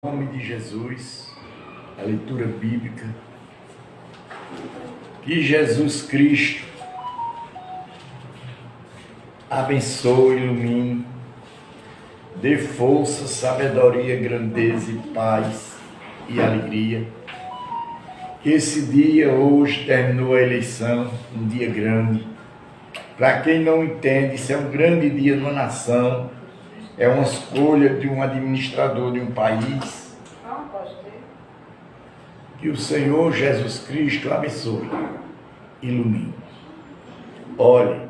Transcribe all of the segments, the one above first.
Em nome de Jesus, a leitura bíblica, que Jesus Cristo abençoe, ilumine, dê força, sabedoria, grandeza e paz e alegria. Que esse dia, hoje, terminou a eleição, um dia grande. Para quem não entende, isso é um grande dia numa nação, é uma escolha de um administrador de um país. Que o Senhor Jesus Cristo abençoe, ilumine. Olhe,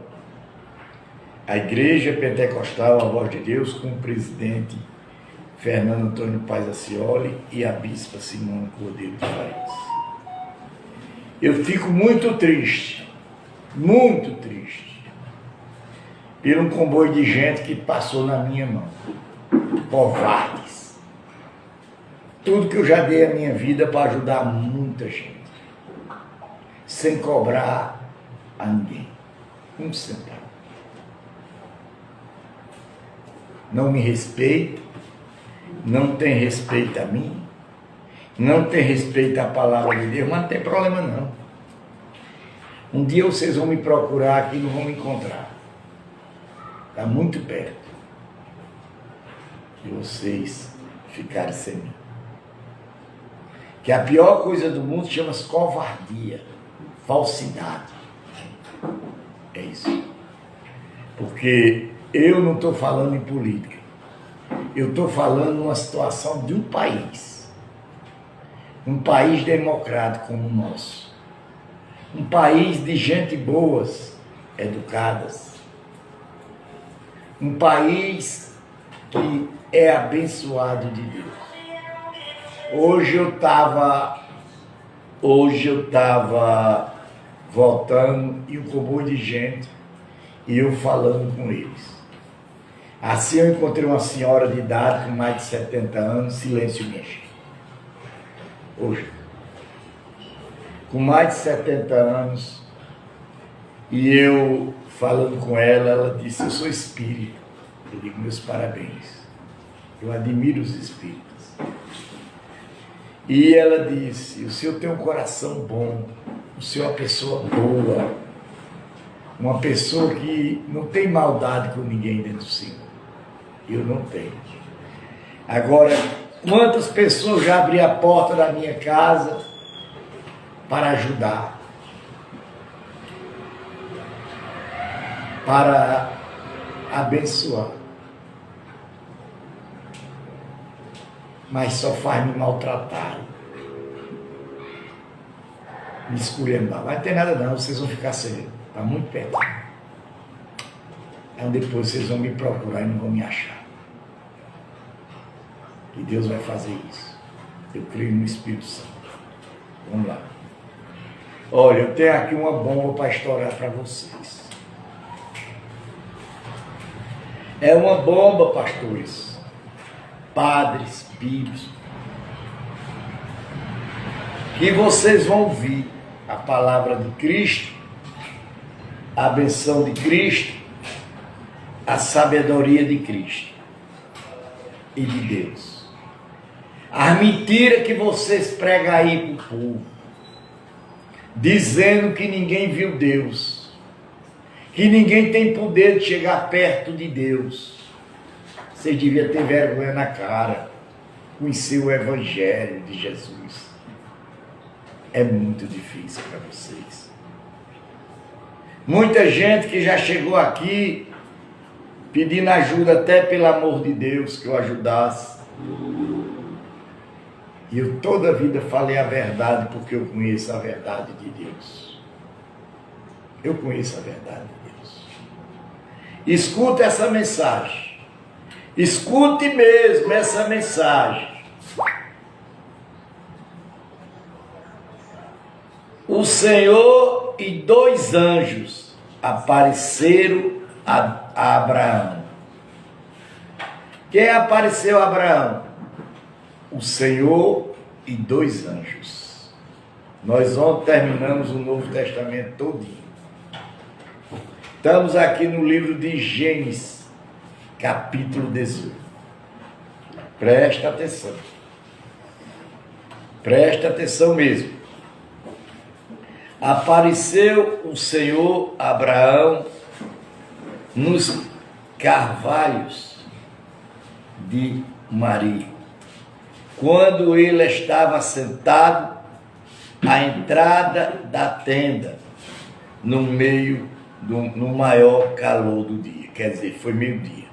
a Igreja Pentecostal, a Voz de Deus, com o presidente Fernando Antônio Paz Acioli e a bispa Simone Cordeiro de Farias. Eu fico muito triste, por um comboio de gente que passou na minha mão. Covardes. Tudo que eu já dei a minha vida para ajudar muita gente, sem cobrar a ninguém um centavo. Não me respeita, não tem respeito a mim, não tem respeito à palavra de Deus, mas não tem problema não. Um dia vocês vão me procurar aqui e não vão me encontrar. Está muito perto de vocês ficarem sem mim. Que a pior coisa do mundo chama-se covardia, falsidade. É isso. Porque eu não estou falando em política. Eu estou falando numa situação de um país. Um país democrático como o nosso. Um país de gente boas, educadas. Um país que é abençoado de Deus. Hoje eu estava voltando e um comboio de gente e eu falando com eles. Assim eu encontrei uma senhora de idade com mais de 70 anos, silêncio minha gente. Hoje, com mais de 70 anos, e eu falando com ela, ela disse: eu sou espírita. Eu digo: meus parabéns. Eu admiro os espíritas. E ela disse: o senhor tem um coração bom, o senhor é uma pessoa boa, uma pessoa que não tem maldade com ninguém dentro do senhor. Eu não tenho. Agora, quantas pessoas já abri a porta da minha casa para ajudar, para abençoar, mas só faz me maltratar, me esculhambar. Não vai ter nada não, vocês vão ficar sem, está muito perto. Então depois vocês vão me procurar e não vão me achar. E Deus vai fazer isso. Eu creio no Espírito Santo. Vamos lá. Olha, eu tenho aqui uma bomba para estourar para vocês. É uma bomba, pastores, padres, bispos, que vocês vão ouvir a palavra de Cristo, a benção de Cristo, a sabedoria de Cristo e de Deus. As mentiras que vocês pregam aí para o povo, dizendo que ninguém viu Deus, que ninguém tem poder de chegar perto de Deus. Vocês deviam ter vergonha na cara, conhecer o Evangelho de Jesus. É muito difícil para vocês. Muita gente que já chegou aqui pedindo ajuda, até pelo amor de Deus que eu ajudasse. E eu toda a vida falei a verdade, porque eu conheço a verdade de Deus. Eu conheço a verdade de Deus. Escuta essa mensagem. Escute mesmo essa mensagem. O Senhor e 2 anjos apareceram a Abraão. Quem apareceu a Abraão? O Senhor e 2 anjos. Nós ontem terminamos o Novo Testamento todinho. Estamos aqui no livro de Gênesis, capítulo 18. Presta atenção. Presta atenção mesmo. Apareceu o Senhor a Abraão nos carvalhos de Mamre, quando ele estava sentado à entrada da tenda, no maior calor do dia, quer dizer, foi meio-dia.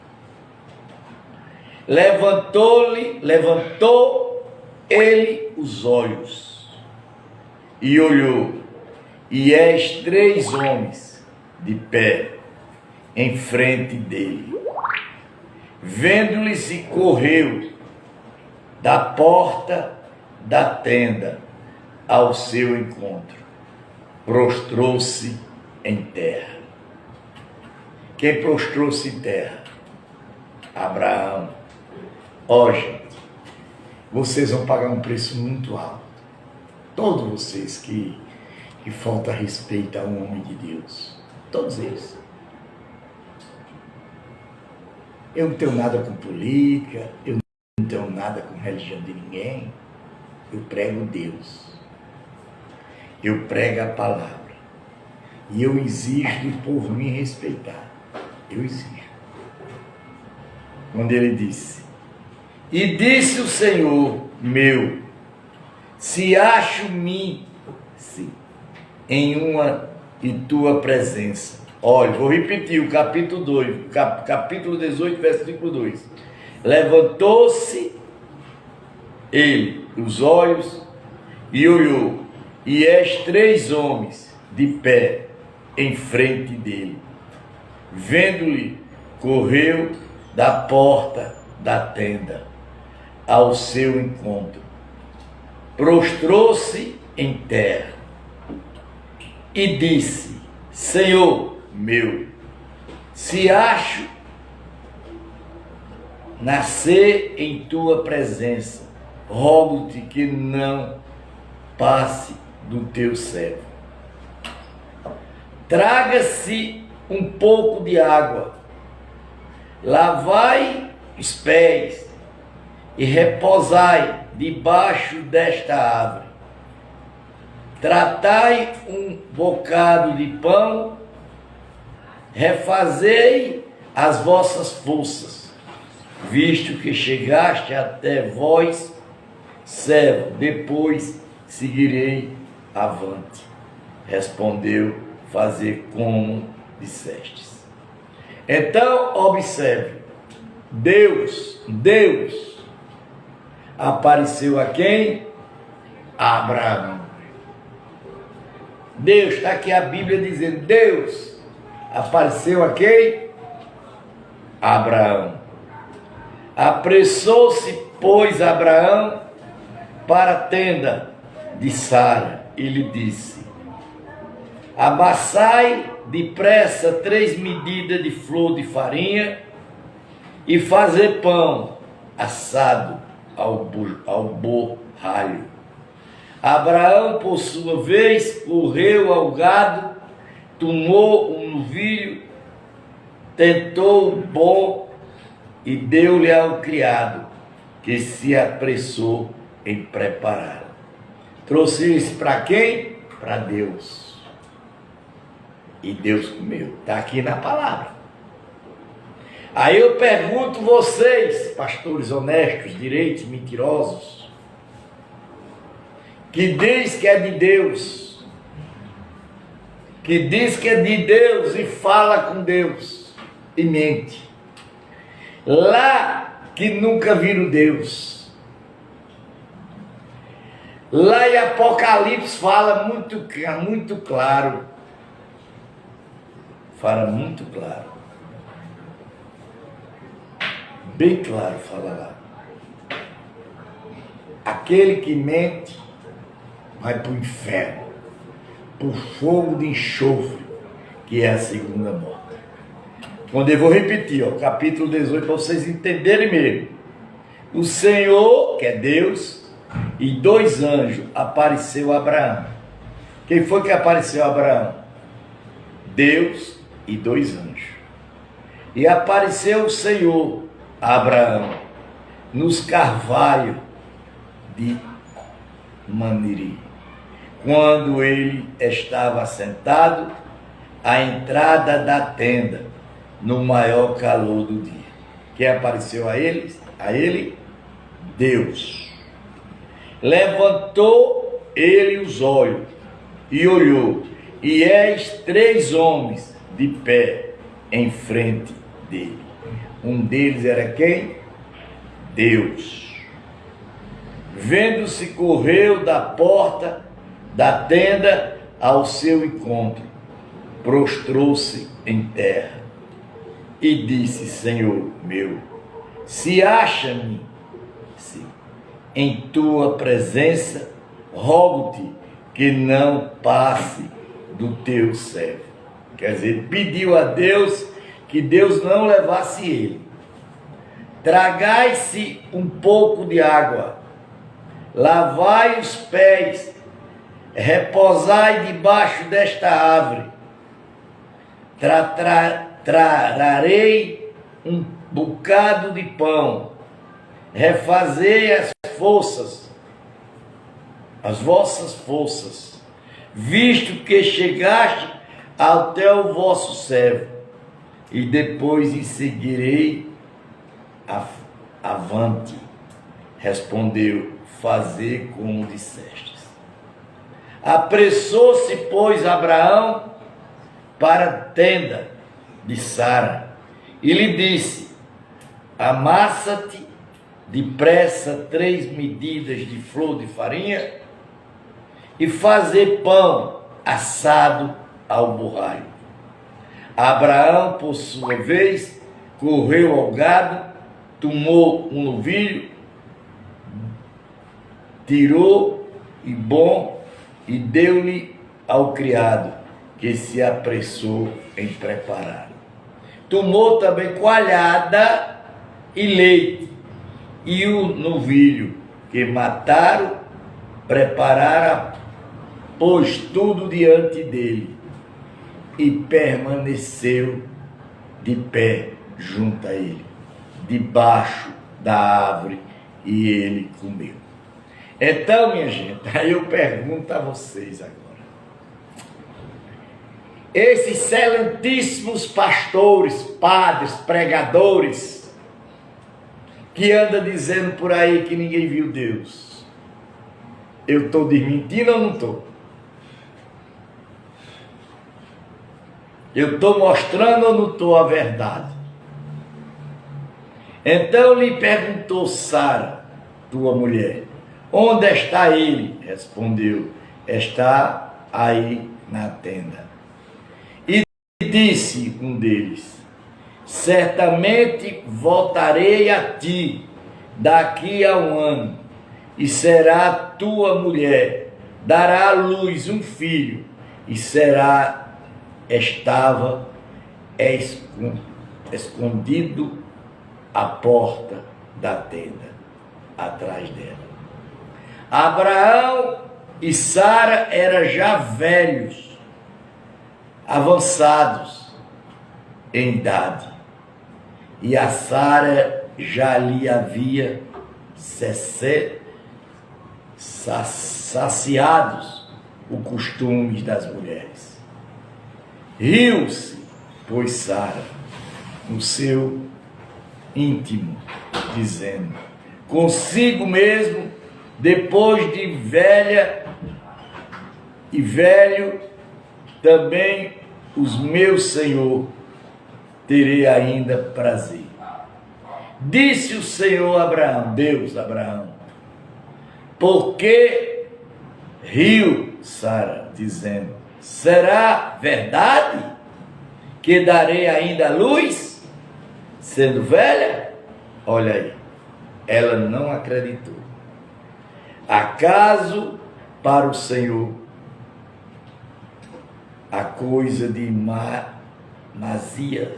Levantou ele os olhos e olhou, e eis 3 homens de pé em frente dele. Vendo-lhes, e correu da porta da tenda ao seu encontro, prostrou-se em terra. Quem prostrou-se em terra? Abraão. Ó, gente, vocês vão pagar um preço muito alto. Todos vocês que falta respeito a um homem de Deus. Todos eles. Eu não tenho nada com política, eu não tenho nada com religião de ninguém. Eu prego Deus. Eu prego a palavra. E eu exijo do povo me respeitar. Eu exijo. Quando ele disse: e disse o Senhor meu, se acho-me em tua presença. Olha, vou repetir o capítulo 2, capítulo 18, versículo 2. Levantou-se ele, os olhos, e olhou, e eis 3 homens de pé em frente dele. Vendo-lhe, correu da porta da tenda ao seu encontro, prostrou-se em terra e disse: Senhor meu, se acho nascer em tua presença, rogo-te que não passe do teu servo. Traga-se um pouco de água, lavai os pés e repousai debaixo desta árvore. Tratai um bocado de pão, refazei as vossas forças, visto que chegaste até vós, servo, depois seguirei avante. Respondeu: fazer como dissestes. Então, observe, Deus apareceu a quem? A Abraão. Deus, está aqui a Bíblia dizendo, Deus apareceu a quem? A Abraão. Apressou-se, pois, Abraão para a tenda de Sara e lhe disse: amassai depressa 3 medidas de flor de farinha e fazer pão assado ao borralho. Abraão, por sua vez, correu ao gado, tomou um novilho, tentou o bom e deu-lhe ao criado, que se apressou em preparar. Trouxe isso para quem? Para Deus. E Deus comeu. Está aqui na palavra. Aí eu pergunto vocês, pastores honestos, direitos, mentirosos, que diz que é de Deus, que diz que é de Deus e fala com Deus e mente. Lá que nunca viram Deus. Lá em Apocalipse fala muito claro. Fala muito claro. Bem claro fala lá. Aquele que mente vai para o inferno, para o fogo de enxofre, que é a segunda morte. Quando eu vou repetir, capítulo 18, para vocês entenderem mesmo. O Senhor, que é Deus, e 2 anjos apareceu a Abraão. Quem foi que apareceu a Abraão? Deus e 2 anjos. E apareceu o Senhor a Abraão nos carvalhos de Maniri, quando ele estava sentado à entrada da tenda, no maior calor do dia. Quem apareceu a ele? Deus. Levantou ele os olhos e olhou, e eis 3 homens de pé em frente dele. Um deles era quem? Deus. Vendo-se, correu da porta da tenda ao seu encontro, prostrou-se em terra e disse: Senhor meu, se acha-me em tua presença, rogo-te que não passe do teu servo. Quer dizer, pediu a Deus que Deus não levasse ele. Tragai-se um pouco de água, lavai os pés, repousai debaixo desta árvore. Trarei um bocado de pão, refazei as vossas forças, visto que chegaste até o vosso servo, e depois seguirei avante. Respondeu: fazer como dissestes. Apressou-se, pois, Abraão para a tenda de Sara e lhe disse: amassa-te depressa 3 medidas de flor de farinha e fazer pão assado ao borralho. Abraão, por sua vez, correu ao gado, tomou um novilho, tirou e deu-lhe ao criado, que se apressou em preparar. Tomou também coalhada e leite, e o novilho que mataram, prepararam, pôs tudo diante dele, e permaneceu de pé junto a ele, debaixo da árvore, e ele comeu. Então, minha gente, aí eu pergunto a vocês agora. Esses excelentíssimos pastores, padres, pregadores, que andam dizendo por aí que ninguém viu Deus, eu estou desmentindo ou não estou? Eu estou mostrando ou não estou a verdade? Então lhe perguntou Sara, tua mulher: onde está ele? Respondeu: está aí na tenda. E disse um deles: certamente voltarei a ti daqui a 1 ano, e será tua mulher, dará à luz um filho, e estava escondido à porta da tenda, atrás dela. Abraão e Sara eram já velhos, avançados em idade, e a Sara já lhe havia saciados os costumes das mulheres. Riu-se, pois, Sara, no seu íntimo, dizendo consigo mesmo: depois de velha e velho, também os meus senhor terei ainda prazer. Disse o Senhor a Abraão, Deus, Abraão: porque riu Sara, dizendo: será verdade que darei ainda luz, sendo velha? Olha aí, ela não acreditou. Acaso para o Senhor a coisa de Masias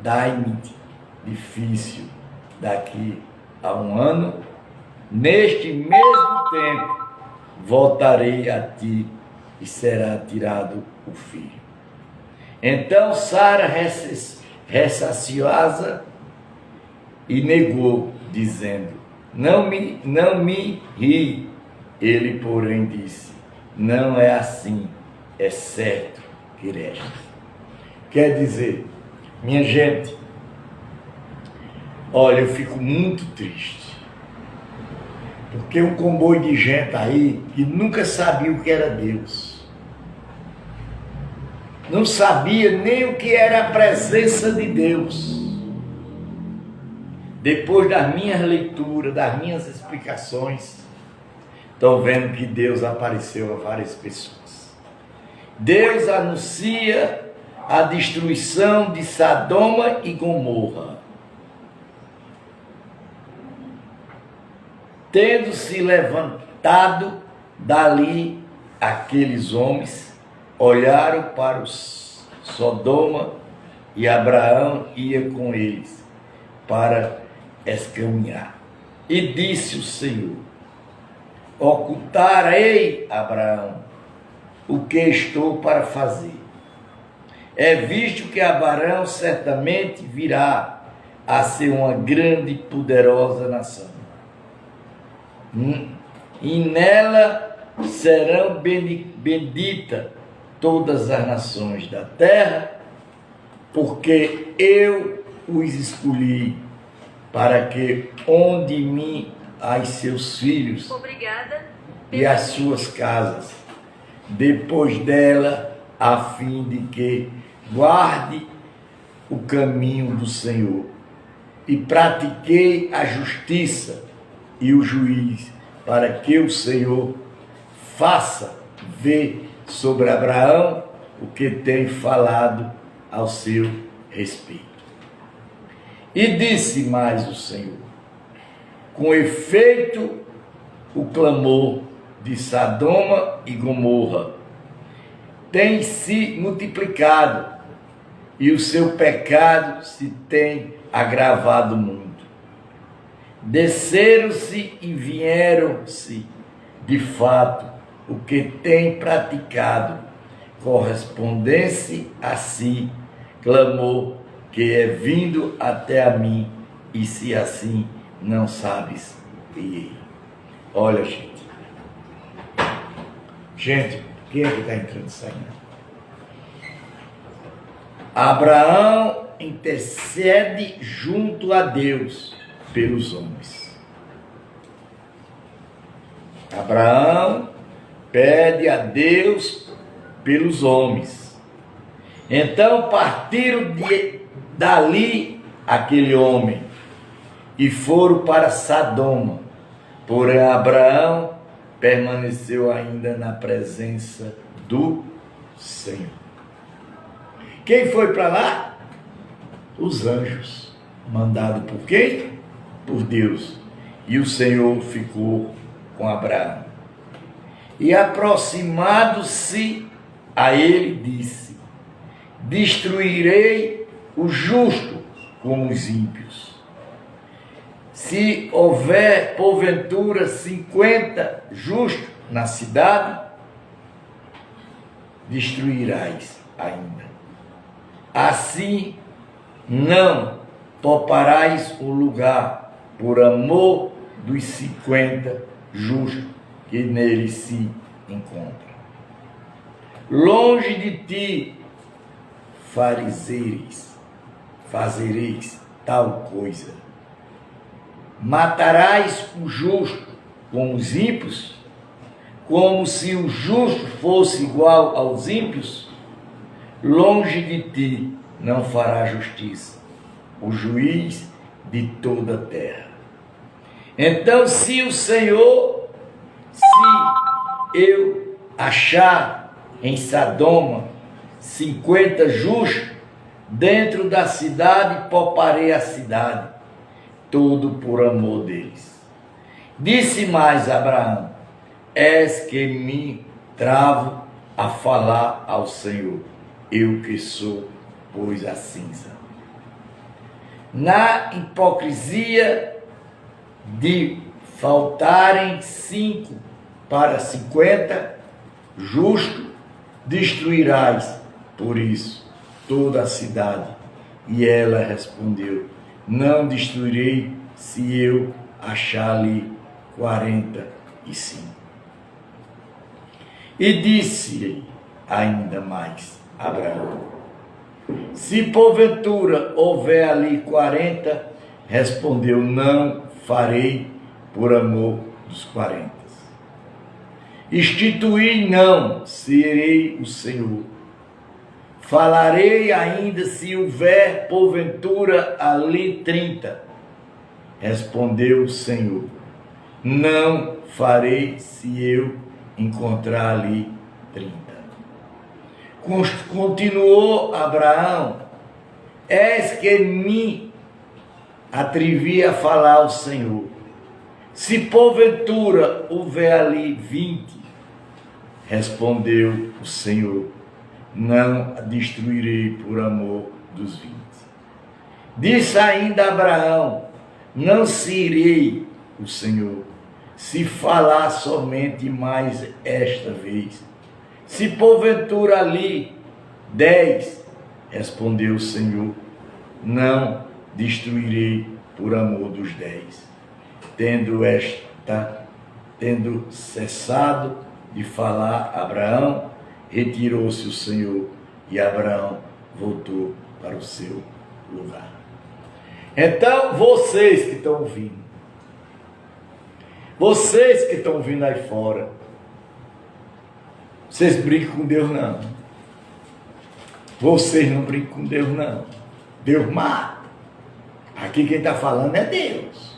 dai-me difícil daqui a 1 ano? Neste mesmo tempo voltarei a ti e será tirado o filho. Então Sara, ressaciosa, e negou, dizendo: não me ri, Ele, porém, disse: não é assim, é certo que irás. Quer dizer, minha gente, olha, eu fico muito triste, porque um comboio de gente aí que nunca sabia o que era Deus, não sabia nem o que era a presença de Deus. Depois das minhas leituras, das minhas explicações, estou vendo que Deus apareceu a várias pessoas. Deus anuncia a destruição de Sodoma e Gomorra. Tendo se levantado dali, aqueles homens olharam para os Sodoma e Abraão ia com eles para escaminhar. E disse o Senhor: ocultarei, Abraão, o que estou para fazer. É visto que Abraão certamente virá a ser uma grande e poderosa nação. E nela serão benditas todas as nações da terra, porque eu os escolhi para que onde mim as seus filhos e as suas casas, depois dela, a fim de que guarde o caminho do Senhor e pratiquei a justiça e o juízo, para que o Senhor faça ver sobre Abraão o que tem falado ao seu respeito. E disse mais o Senhor: com efeito, o clamor de Sodoma e Gomorra tem se multiplicado e o seu pecado se tem agravado muito. Desceram-se e vieram-se, de fato, o que tem praticado, correspondesse a si, clamor que é vindo até a mim, e se assim não sabes, e olha, gente, quem é que está entrando e saindo? Abraão intercede junto a Deus pelos homens. Abraão pede a Deus pelos homens. Então partiram dali aquele homem e foram para Sodoma. Porém Abraão permaneceu ainda na presença do Senhor. Quem foi para lá? Os anjos, mandados por quem? Por Deus. E o Senhor ficou com Abraão. E aproximado-se a ele, disse: destruirei o justo como os ímpios. Se houver porventura 50 justos na cidade, destruirás ainda. Assim não pouparás o lugar por amor dos 50 justos que nele se encontram. Longe de ti fazereis tal coisa. Matarás o justo com os ímpios, como se o justo fosse igual aos ímpios. Longe de ti não fará justiça o juiz de toda a terra. Então, se eu achar em Sodoma 50 justos, dentro da cidade pouparei a cidade, tudo por amor deles. Disse mais Abraão: és que me travo a falar ao Senhor, eu que sou, pois, a cinza. Na hipocrisia de faltarem 5 para 50, justo, destruirás por isso toda a cidade. E ela respondeu: não destruirei se eu achar ali 45. E disse ainda mais Abraão: se porventura houver ali 40, respondeu: não farei por amor dos 40. Instituí, não, serei o Senhor. Falarei ainda se houver porventura ali 30. Respondeu o Senhor: não farei se eu encontrar ali 30. Continuou Abraão: és que me atrevi a falar ao Senhor. Se porventura houver ali 20, respondeu o Senhor: não a destruirei por amor dos 20. Disse ainda Abraão: não serei o Senhor, se falar somente mais esta vez. Se porventura ali 10, respondeu o Senhor: não destruirei por amor dos 10. Tendo cessado de falar Abraão, retirou-se o Senhor e Abraão voltou para o seu lugar. Então, vocês que estão ouvindo, vocês que estão ouvindo aí fora, vocês brincam com Deus não. Vocês não brincam com Deus não. Deus mata. Aqui quem está falando é Deus.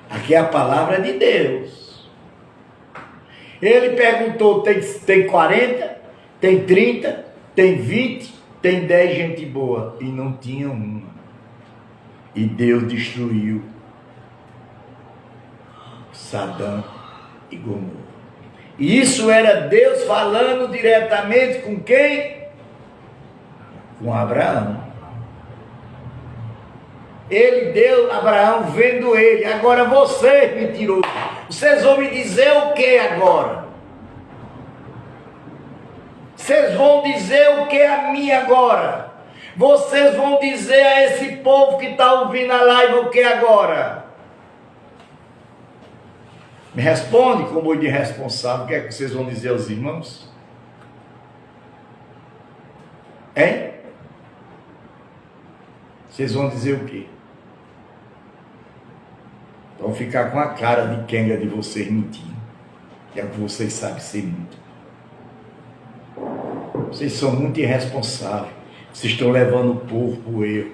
Aqui é a palavra de Deus. Ele perguntou: tem 40, tem 30, tem 20, tem 10 gente boa. E não tinha uma. E Deus destruiu Sodoma e Gomorra. E isso era Deus falando diretamente com quem? Com Abraão. Ele deu Abraão vendo ele. Agora você, mentiroso, vocês vão me dizer o que agora? Vocês vão dizer o que a mim agora? Vocês vão dizer a esse povo que está ouvindo a live o que agora? Me responde como de responsável. O que é que vocês vão dizer aos irmãos? Hein? Vocês vão dizer o quê? Vão ficar com a cara de quenga de vocês mentindo. Que é o que vocês sabem ser muito. Vocês são muito irresponsáveis. Vocês estão levando o povo para o erro,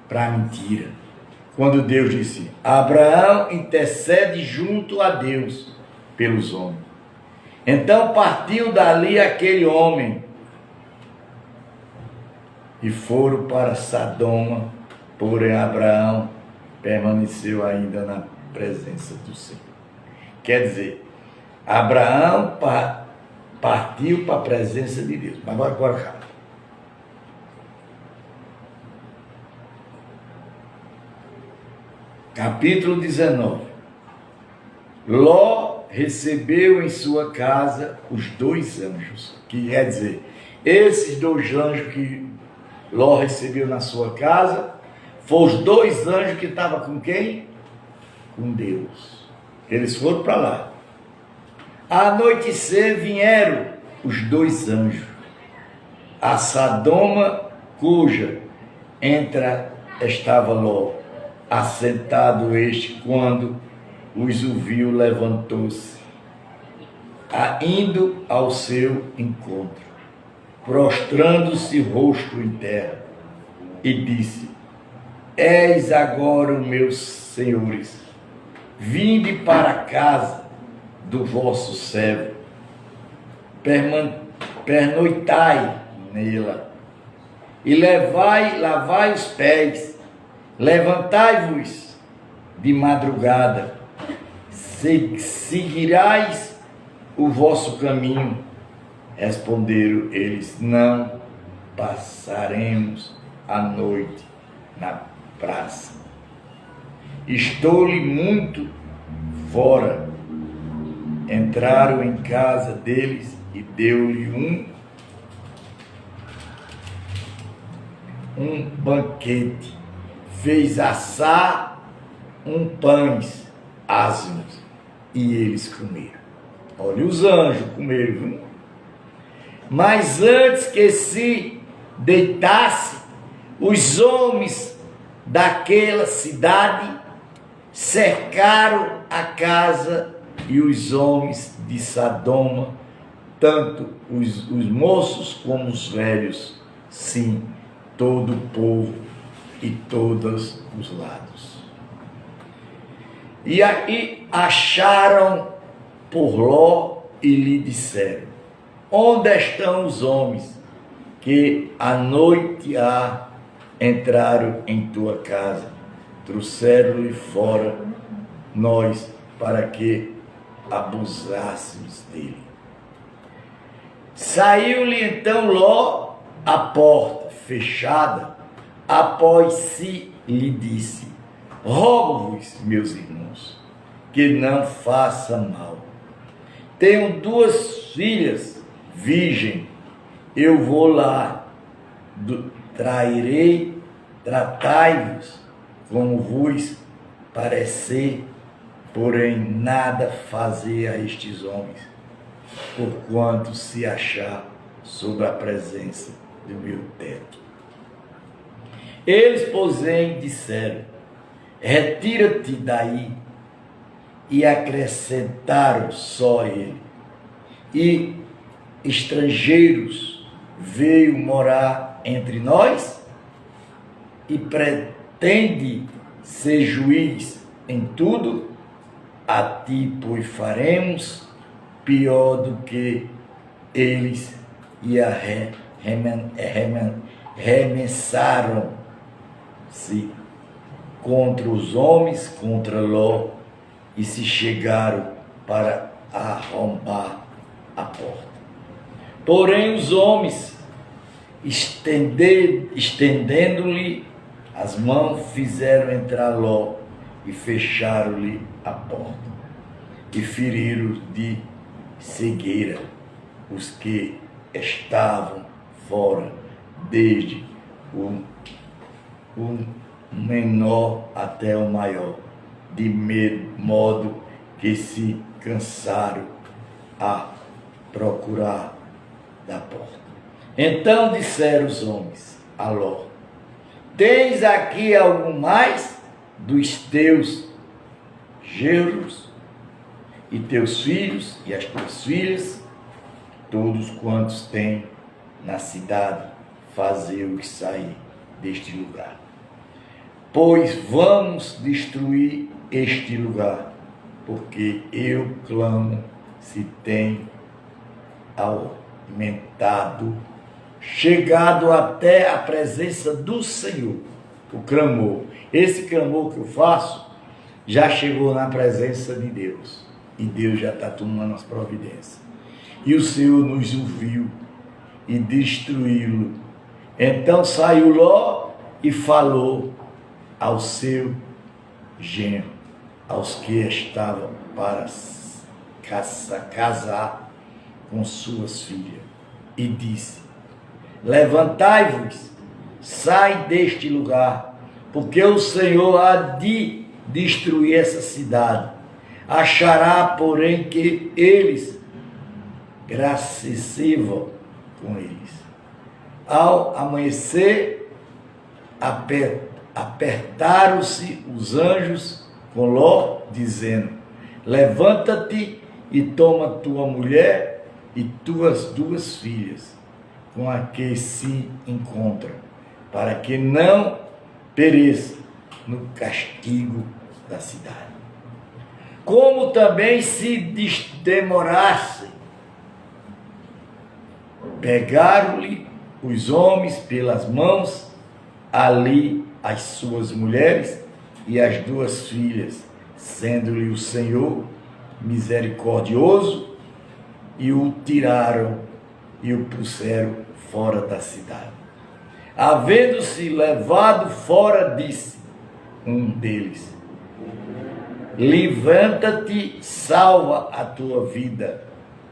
para a mentira. Quando Deus disse: Abraão intercede junto a Deus pelos homens. Então partiu dali aquele homem e foram para Sodoma, porém Abraão permaneceu ainda na presença do Senhor. Quer dizer, Abraão partiu para a presença de Deus. Mas agora calma. Capítulo 19. Ló recebeu em sua casa os 2 anjos. Que quer dizer, esses 2 anjos que Ló recebeu na sua casa, foram os 2 anjos que estavam com quem? Com Deus. Eles foram para lá. À anoitecer vieram os 2 anjos a Sodoma, cuja estava Ló, assentado este, quando os ouviu, levantou-se, indo ao seu encontro, prostrando-se rosto em terra, e disse: eis agora, meus senhores, vinde para a casa do vosso servo, pernoitai nela, e lavai os pés, levantai-vos de madrugada, seguirás o vosso caminho. Responderam eles: não passaremos a noite na praça. Estou-lhe muito fora. Entraram em casa deles e deu-lhe um banquete. Fez assar pães ázimos e eles comeram. Olha, os anjos comeram, viu? Mas antes que se deitasse, os homens daquela cidade cercaram a casa e os homens de Sodoma, tanto os moços como os velhos, sim, todo o povo e todos os lados. E aí acharam por Ló e lhe disseram: onde estão os homens que à noite entraram em tua casa? Trouxeram-lhe fora nós para que abusássemos dele. Saiu-lhe então Ló à porta fechada, após si lhe disse: rogo-vos, meus irmãos, que não faça mal. Tenho 2 filhas virgem, eu vou lá, tratai-vos como vos parecer, porém nada fazer a estes homens, porquanto se achar sob a presença do meu teto. Eles, porém, disseram: retira-te daí. E acrescentaram só ele. E estrangeiros veio morar entre nós e pretende ser juiz em tudo? A ti, pois, faremos pior do que eles. E remessaram-se contra os homens, contra Ló, e se chegaram para arrombar a porta. Porém os homens, estendendo-lhe as mãos, fizeram entrar Ló e fecharam-lhe a porta. E feriram de cegueira os que estavam fora, desde o menor até o maior, de modo que se cansaram a procurar da porta. Então disseram os homens a Ló: tens aqui algum mais dos teus genros e teus filhos e as tuas filhas? Todos quantos têm na cidade, fazei-os sair deste lugar. Pois vamos destruir este lugar, porque eu clamo, se tem aumentado, chegado até a presença do Senhor. O clamor, esse clamor que eu faço, já chegou na presença de Deus, e Deus já está tomando as providências. E o Senhor nos ouviu e destruiu-lo. Então saiu Ló e falou ao seu genro, aos que estavam para casar com suas filhas, e disse: levantai-vos, sai deste lugar, porque o Senhor há de destruir essa cidade. Achará, porém, que eles gracescivam com eles. Ao amanhecer, apertaram-se os anjos com Ló, dizendo: levanta-te e toma tua mulher e tuas 2 filhas, com a que se encontram, para que não pereça no castigo da cidade. Como também se demorasse, pegaram-lhe os homens pelas mãos ali as suas mulheres e as 2 filhas, sendo-lhe o Senhor misericordioso, e o tiraram e o puseram fora da cidade. Havendo-se levado fora, disse um deles: levanta-te, salva a tua vida,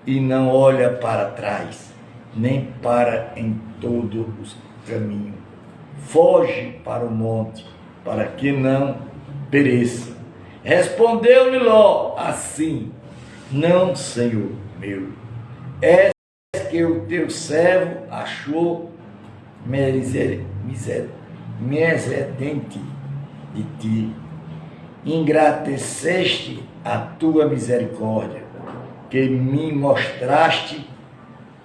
e não olha para trás, nem para em todo o caminho. Foge para o monte, para que não pereça. Respondeu-lhe Ló: assim Não, Senhor meu, é que o teu servo achou misericórdia de ti, engrandeceste a tua misericórdia, que me mostraste,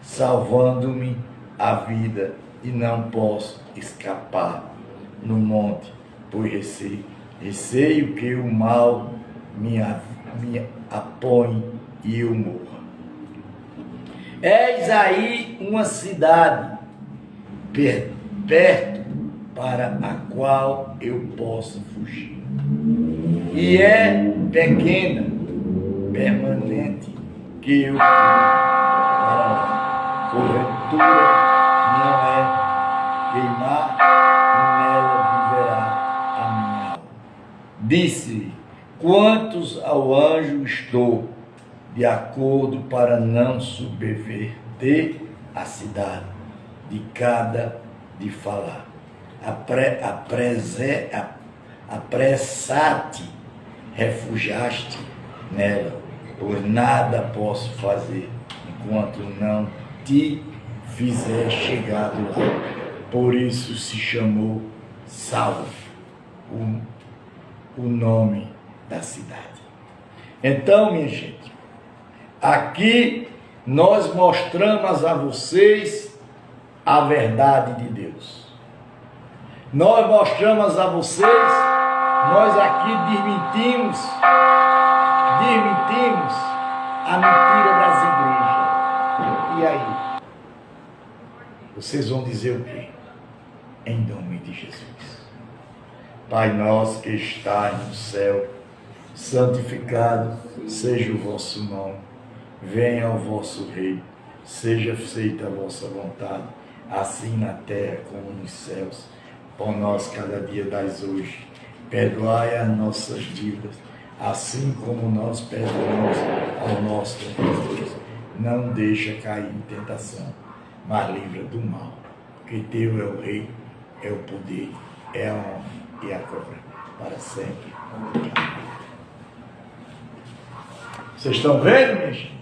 salvando-me a vida, e não posso escapar no monte, pois receio que o mal me apanhe e eu morra. Eis aí uma cidade perto para a qual eu possa fugir, e é pequena, permanente, que eu fui para lá. Porventura não é queimar, e nela viverá a minha alma. Disse-lhe: quantos ao anjo estou de acordo para não subverter a cidade, de cada de falar. Apressa-te, refugiaste nela, pois nada posso fazer enquanto não te fizer chegar lá. Por isso se chamou Salvo, o nome da cidade. Então, minha gente, aqui nós mostramos a vocês a verdade de Deus. Nós mostramos a vocês, nós aqui desmentimos a mentira das igrejas. E aí? Vocês vão dizer o quê? Em nome de Jesus. Pai nosso que estás no céu, santificado seja o vosso nome. Venha o vosso reino. Seja feita a vossa vontade, assim na terra como nos céus. Pão nosso cada dia dais hoje. Perdoai as nossas dívidas, assim como nós perdoamos aos nossos devedores. Não deixa cair em tentação, mas livra do mal. Porque teu é o rei, é o poder, é a honra e a glória para sempre. Vocês estão vendo, minha gente?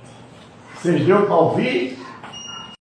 Vocês deu para ouvir?